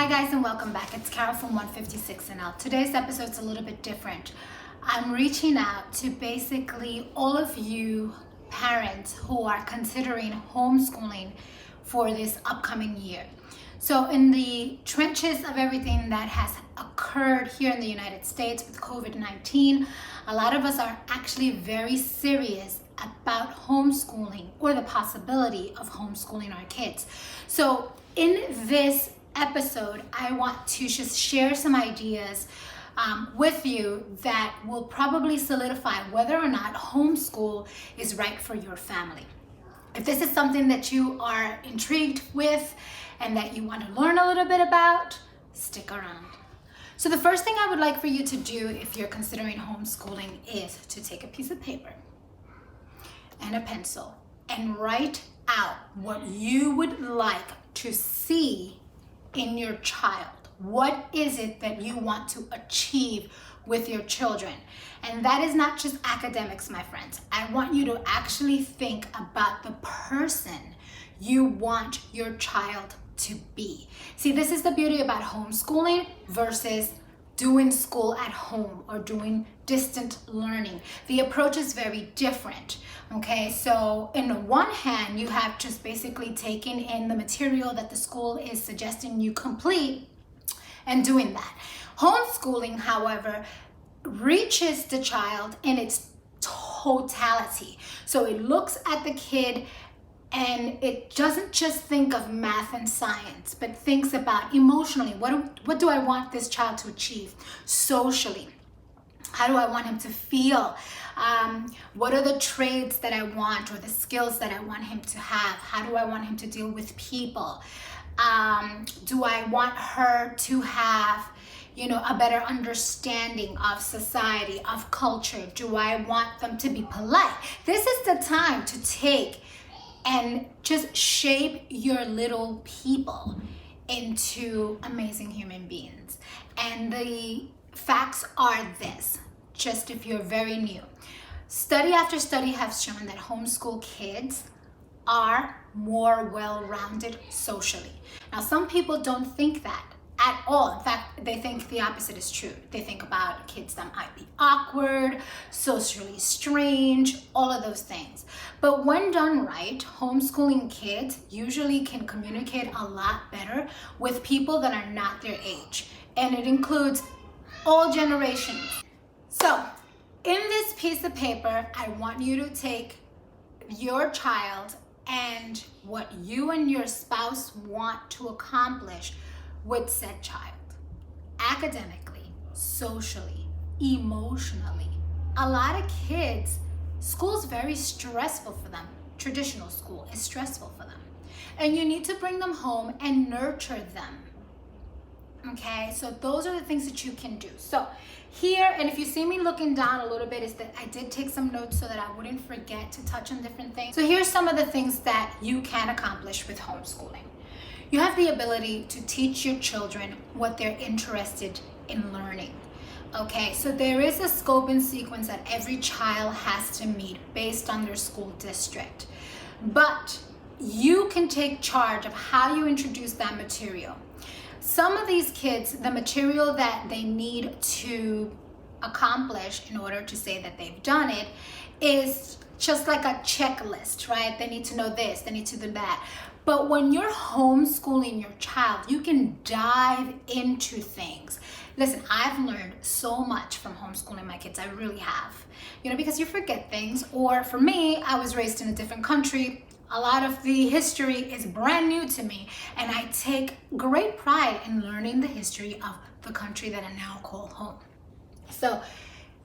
Hi guys and welcome back. It's Carol from 156NL. Today's episode's a little bit different. I'm reaching out to basically all of you parents who are considering homeschooling for this upcoming year. So in the trenches of everything that has occurred here in the United States with COVID-19, a lot of us are actually very serious about homeschooling or the possibility of homeschooling our kids. So in this episode, I want to just share some ideas with you that will probably solidify whether or not homeschool is right for your family. If this is something that you are intrigued with and that you want to learn a little bit about, stick around. So the first thing I would like for you to do if you're considering homeschooling is to take a piece of paper and a pencil and write out what you would like to see in your child. What is it that you want to achieve with your children? And that is not just academics, my friends. I want you to actually think about the person you want your child to be. See, this is the beauty about homeschooling versus doing school at home or doing distant learning. The approach is very different. Okay, so in the one hand, you have just basically taken in the material that the school is suggesting you complete and doing that. Homeschooling, however, reaches the child in its totality. So it looks at the kid and it doesn't just think of math and science, but thinks about emotionally, what do I want this child to achieve? Socially, how do I want him to feel? What are the traits that I want or the skills that I want him to have? How do I want him to deal with people? Do I want her to have, a better understanding of society, of culture? Do I want them to be polite? This is the time to take and just shape your little people into amazing human beings. And the facts are this, just if you're very new. Study after study have shown that homeschool kids are more well-rounded socially. Now, some people don't think that at all. In fact, they think the opposite is true. They think about kids that might be awkward, socially strange, all of those things. But when done right, homeschooling kids usually can communicate a lot better with people that are not their age. And it includes all generations. So, in this piece of paper, I want you to take your child and what you and your spouse want to accomplish with said child. Academically, socially, emotionally. A lot of kids, school's very stressful for them. Traditional school is stressful for them. And you need to bring them home and nurture them. Okay, so those are the things that you can do. So here, and if you see me looking down a little bit, is that I did take some notes so that I wouldn't forget to touch on different things. So here's some of the things that you can accomplish with homeschooling. You have the ability to teach your children what they're interested in learning. Okay, so there is a scope and sequence that every child has to meet based on their school district. But you can take charge of how you introduce that material. Some of these kids, the material that they need to accomplish in order to say that they've done it is just like a checklist, right? They need to know this, they need to do that. But when you're homeschooling your child, you can dive into things. Listen, I've learned so much from homeschooling my kids. I really have. Because you forget things. Or for me, I was raised in a different country. A lot of the history is brand new to me. And I take great pride in learning the history of the country that I now call home. So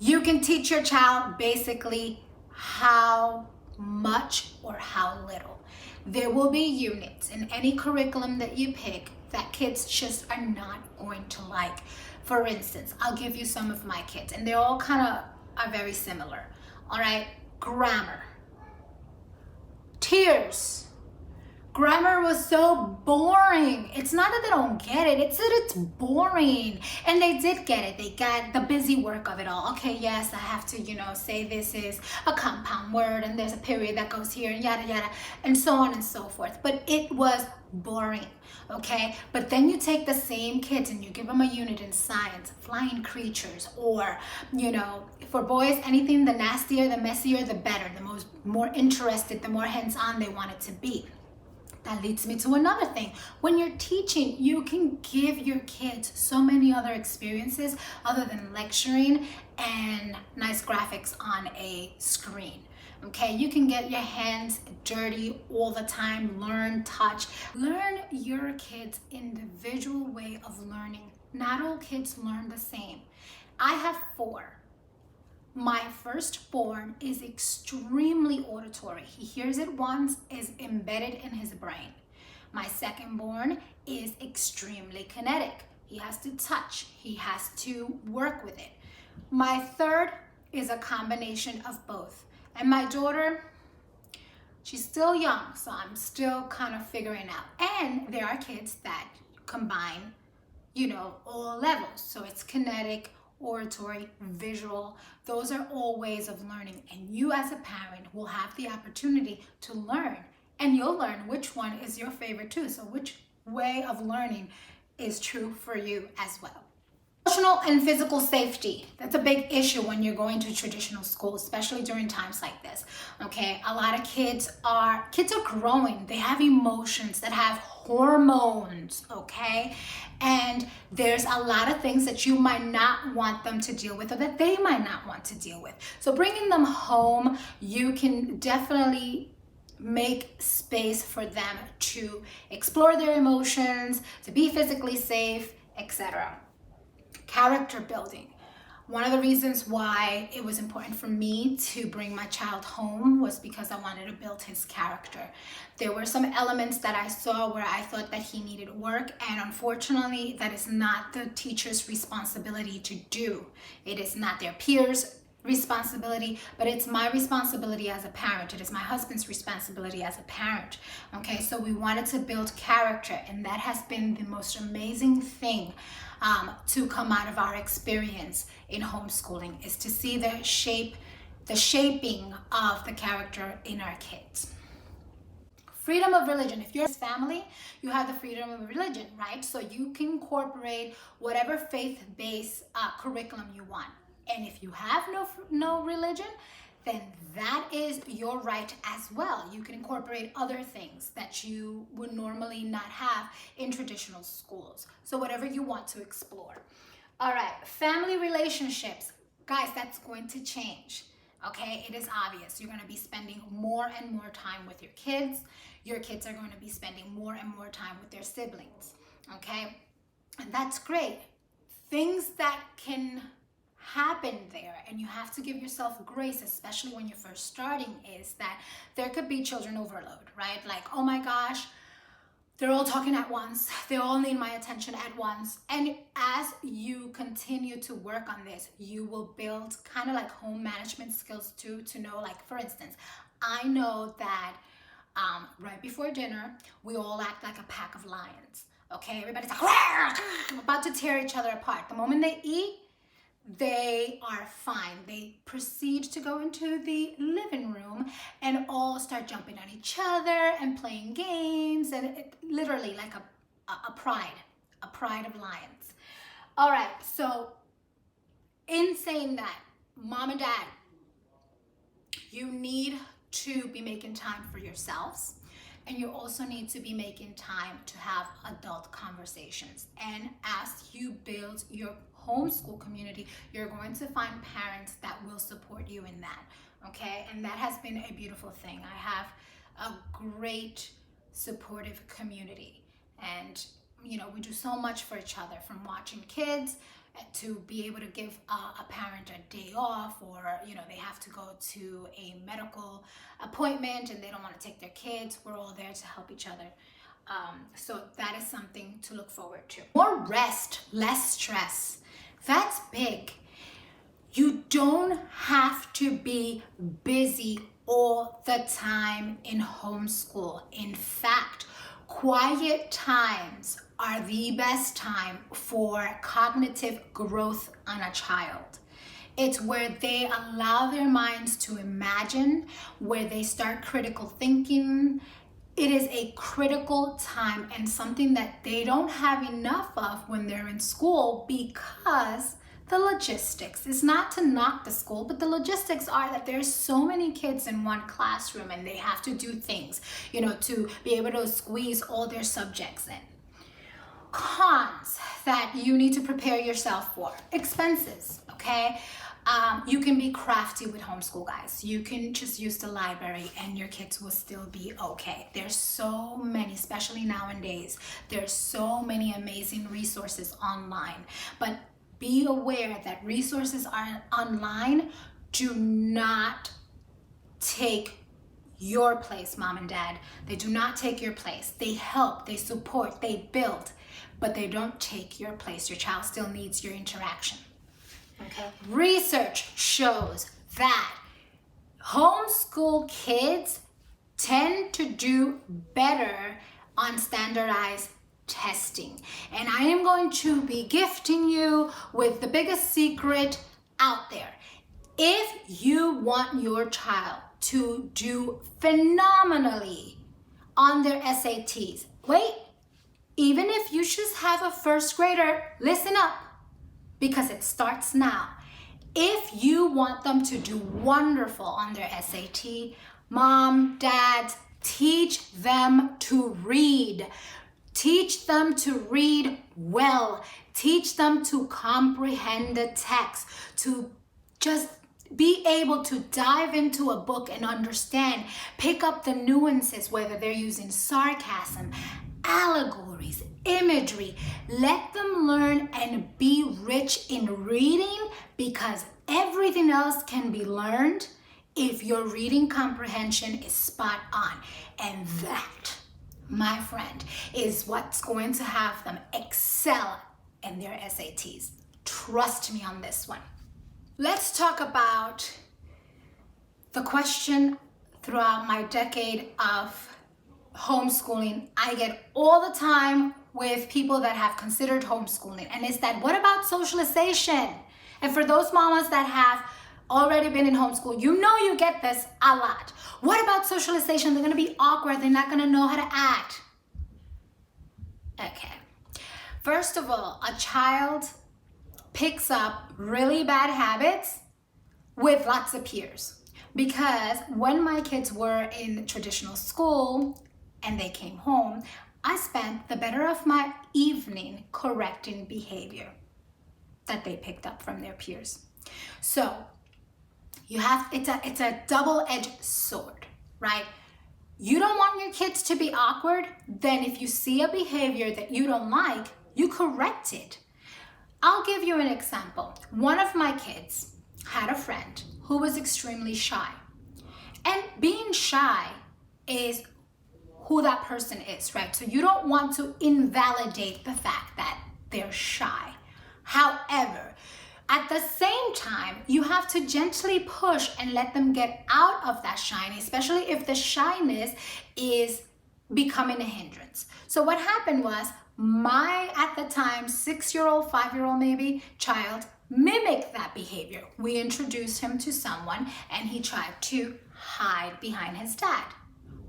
you can teach your child basically how much or how little. There will be units in any curriculum that you pick that kids just are not going to like. For instance, I'll give you some of my kids, and they all kind of are very similar. All right, grammar, tears, grammar was so boring. It's not that they don't get it, it's that it's boring. And they did get it. They got the busy work of it all. Okay, yes, I have to, say this is a compound word and there's a period that goes here and yada yada and so on and so forth. But it was boring, okay? But then you take the same kids and you give them a unit in science, flying creatures, or, for boys, anything the nastier, the messier, the better, the more interested, the more hands-on they want it to be. That leads me to another thing. When you're teaching, you can give your kids so many other experiences other than lecturing and nice graphics on a screen. Okay, you can get your hands dirty all the time, learn, touch. Learn your kids' individual way of learning. Not all kids learn the same. I have 4. My firstborn is extremely auditory. He hears it once, is embedded in his brain. My secondborn is extremely kinetic. He has to touch. He has to work with it. My third is a combination of both. And my daughter, she's still young, so I'm still kind of figuring out. And there are kids that combine, all levels. So it's kinetic, auditory, visual. Those are all ways of learning. And you as a parent will have the opportunity to learn. And you'll learn which one is your favorite too. So which way of learning is true for you as well. Emotional and physical safety. That's a big issue when you're going to traditional school, especially during times like this. Okay, a lot of kids are growing. They have emotions, that have hormones, okay? And there's a lot of things that you might not want them to deal with or that they might not want to deal with. So bringing them home, you can definitely make space for them to explore their emotions, to be physically safe, etc. Character building. One of the reasons why it was important for me to bring my child home was because I wanted to build his character. There were some elements that I saw where I thought that he needed work, and unfortunately, that is not the teacher's responsibility to do. It is not their peers' responsibility, but it's my responsibility as a parent. It is my husband's responsibility as a parent. Okay, so we wanted to build character, and that has been the most amazing thing to come out of our experience in homeschooling, is to see the shaping of the character in our kids. Freedom of religion. If you're a family, you have the freedom of religion, right? So you can incorporate whatever faith-based curriculum you want. And if you have no religion, then that is your right as well. You can incorporate other things that you would normally not have in traditional schools. So whatever you want to explore. All right, family relationships. Guys, that's going to change. Okay, it is obvious. You're going to be spending more and more time with your kids. Your kids are going to be spending more and more time with their siblings. Okay, and that's great. Things that can happen there, and you have to give yourself grace, especially when you're first starting, is that there could be children overload, right? Like, oh my gosh, they're all talking at once. They all need my attention at once. And as you continue to work on this, you will build kind of like home management skills too, to know, like, for instance, I know that right before dinner, we all act like a pack of lions. Okay, everybody's like, I'm about to tear each other apart. The moment they eat, they are fine. They proceed to go into the living room and all start jumping on each other and playing games, and literally like a pride of lions. All right, so in saying that, mom and dad, you need to be making time for yourselves, and you also need to be making time to have adult conversations. And as you build your homeschool community, you're going to find parents that will support you in that, okay? And that has been a beautiful thing. I have a great supportive community, and we do so much for each other, from watching kids to be able to give a parent a day off, or they have to go to a medical appointment and they don't want to take their kids. We're all there to help each other. So that is something to look forward to. More rest, less stress. That's big. You don't have to be busy all the time in homeschool. In fact, quiet times are the best time for cognitive growth on a child. It's where they allow their minds to imagine, where they start critical thinking. It is a critical time and something that they don't have enough of when they're in school because the logistics. It's not to knock the school, but the logistics are that there's so many kids in one classroom and they have to do things, to be able to squeeze all their subjects in. Cons that you need to prepare yourself for. Expenses, okay? You can be crafty with homeschool, guys. You can just use the library and your kids will still be okay. There's so many, especially nowadays, there's so many amazing resources online. But be aware that resources are online do not take your place, mom and dad. They do not take your place. They help, they support, they build, but they don't take your place. Your child still needs your interaction. Okay. Research shows that homeschool kids tend to do better on standardized testing. And I am going to be gifting you with the biggest secret out there. If you want your child to do phenomenally on their SATs, even if you just have a first grader, listen up, because it starts now. If you want them to do wonderful on their SAT, mom, dad, teach them to read. Teach them to read well. Teach them to comprehend the text, to just be able to dive into a book and understand, pick up the nuances, whether they're using sarcasm, allegories, imagery. Let them learn and be rich in reading, because everything else can be learned if your reading comprehension is spot on. And that, my friend, is what's going to have them excel in their SATs. Trust me on this one. Let's talk about the question throughout my decade of homeschooling I get all the time with people that have considered homeschooling, and it's that, what about socialization? And for those mamas that have already been in homeschool, you get this a lot. What about socialization? They're gonna be awkward, they're not gonna know how to act. Okay, first of all, a child picks up really bad habits with lots of peers. Because when my kids were in traditional school and they came home, I spent the better of my evening correcting behavior that they picked up from their peers. So it's a double-edged sword, right? You don't want your kids to be awkward, then if you see a behavior that you don't like, you correct it. I'll give you an example. One of my kids had a friend who was extremely shy. And being shy is who that person is, right? So you don't want to invalidate the fact that they're shy. However, at the same time, you have to gently push and let them get out of that shyness, especially if the shyness is becoming a hindrance. So what happened was, my, at the time, 6-year-old, 5-year-old maybe, child mimicked that behavior. We introduced him to someone and he tried to hide behind his dad.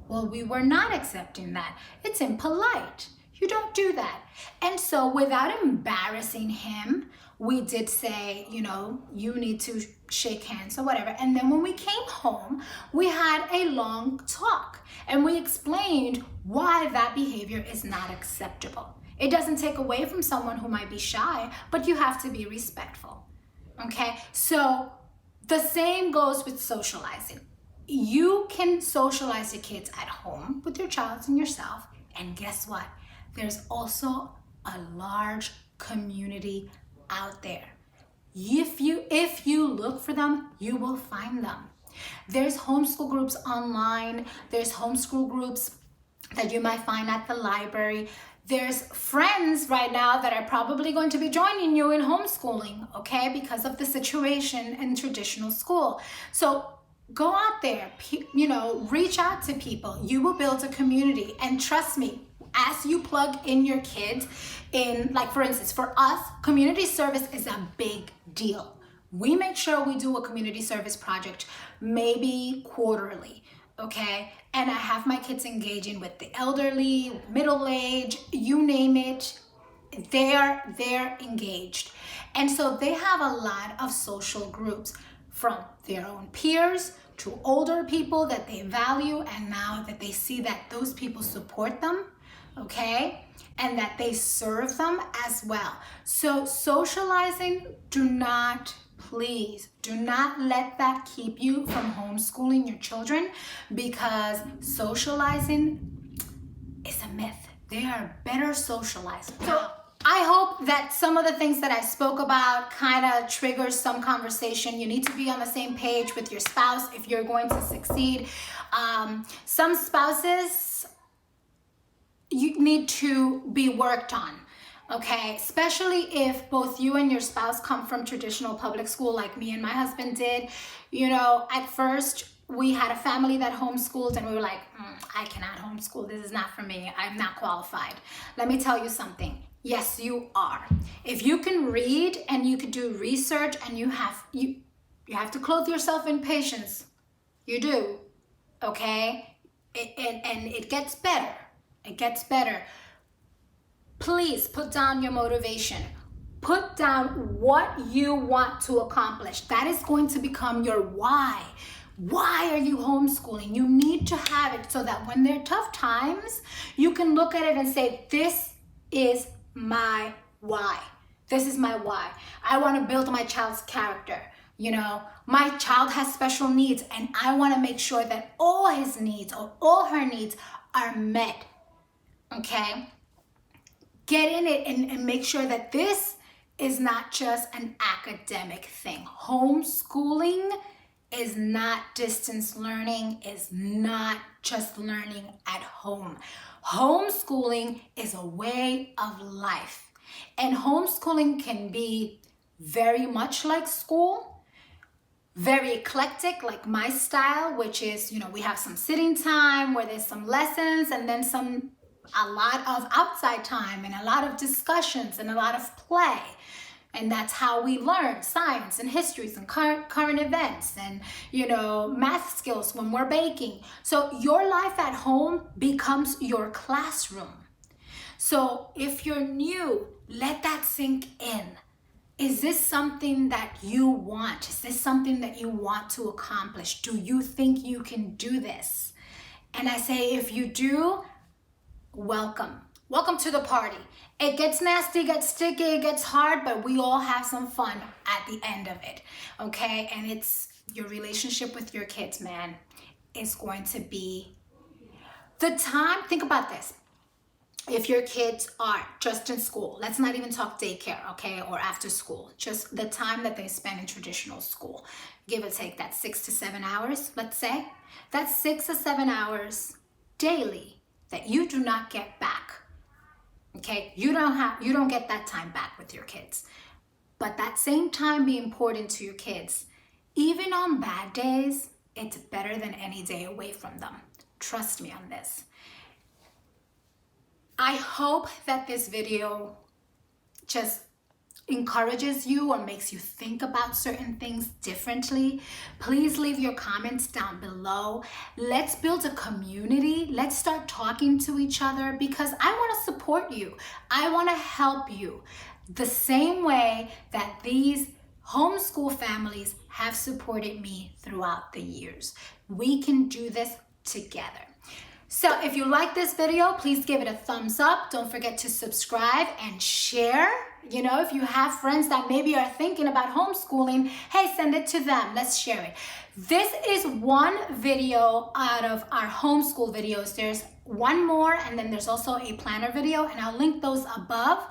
Well, we were not accepting that. It's impolite. You don't do that. And so without embarrassing him, we did say, you need to shake hands or whatever. And then when we came home, we had a long talk and we explained why that behavior is not acceptable. It doesn't take away from someone who might be shy, but you have to be respectful. Okay? So the same goes with socializing. You can socialize your kids at home with your child and yourself. And guess what? There's also a large community out there. If you look for them, you will find them. There's homeschool groups online. There's homeschool groups that you might find at the library. There's friends right now that are probably going to be joining you in homeschooling, okay, because of the situation in traditional school. So Go out there, reach out to people. You will build a community. And trust me, as you plug in your kids in, like for instance, for us, community service is a big deal. We make sure we do a community service project maybe quarterly, okay? And I have my kids engaging with the elderly, middle age, you name it, they're engaged. And so they have a lot of social groups, from their own peers to older people that they value, and now that they see that those people support them, okay, and that they serve them as well. So socializing, please do not let that keep you from homeschooling your children, because socializing is a myth. They are better socialized. So I hope that some of the things that I spoke about kind of triggers some conversation. You need to be on the same page with your spouse if you're going to succeed. Some spouses, you need to be worked on, okay? Especially if both you and your spouse come from traditional public school like me and my husband did. At first, we had a family that homeschooled and we were like, I cannot homeschool. This is not for me. I'm not qualified. Let me tell you something. Yes, you are. If you can read and you could do research, and you have to clothe yourself in patience. You do, okay? And it gets better. It gets better. Please put down your motivation. Put down what you want to accomplish. That is going to become your why. Why are you homeschooling? You need to have it so that when there are tough times, you can look at it and say, this is my why. This is my why. I want to build my child's character. My child has special needs, and I want to make sure that all his needs or all her needs are met. Okay? Get in it and make sure that this is not just an academic thing. Homeschooling is not distance learning, is not just learning at home. Homeschooling is a way of life. And homeschooling can be very much like school, very eclectic, like my style, which is, we have some sitting time where there's some lessons, and then a lot of outside time and a lot of discussions and a lot of play. And that's how we learn science and histories and current events and, math skills when we're baking. So your life at home becomes your classroom. So if you're new, let that sink in. Is this something that you want? Is this something that you want to accomplish? Do you think you can do this? And I say, if you do, welcome. Welcome to the party. It gets nasty, gets sticky, it gets hard, but we all have some fun at the end of it, okay? And it's your relationship with your kids, man, is going to be the time. Think about this. If your kids are just in school, let's not even talk daycare, okay, or after school, just the time that they spend in traditional school, give or take that 6 to 7 hours, let's say, that's 6 or 7 hours daily that you do not get back. Okay, you don't get that time back with your kids. But that same time be important to your kids. Even on bad days, it's better than any day away from them. Trust me on this. I hope that this video just encourages you or makes you think about certain things differently. Please leave your comments down below. Let's build a community. Let's start talking to each other, because I want to support you. I want to help you the same way that these homeschool families have supported me throughout the years. We can do this together. So if you like this video, please give it a thumbs up. Don't forget to subscribe and share. If you have friends that maybe are thinking about homeschooling, hey, send it to them. Let's share it. This is one video out of our homeschool videos. There's one more, and then there's also a planner video, and I'll link those above,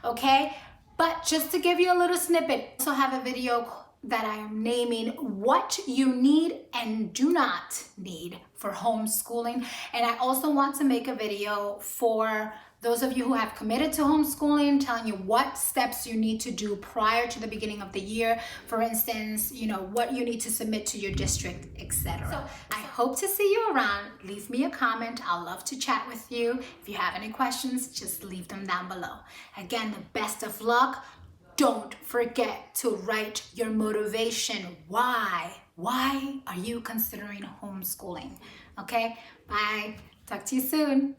okay? But just to give you a little snippet, I also have a video that I am naming what you need and do not need for homeschooling. And I also want to make a video for Those of you who have committed to homeschooling, telling you what steps you need to do prior to the beginning of the year. For instance, what you need to submit to your district, etc. So I hope to see you around. Leave me a comment. I'll love to chat with you. If you have any questions, just leave them down below. Again, the best of luck. Don't forget to write your motivation. Why? Why are you considering homeschooling? Okay, bye. Talk to you soon.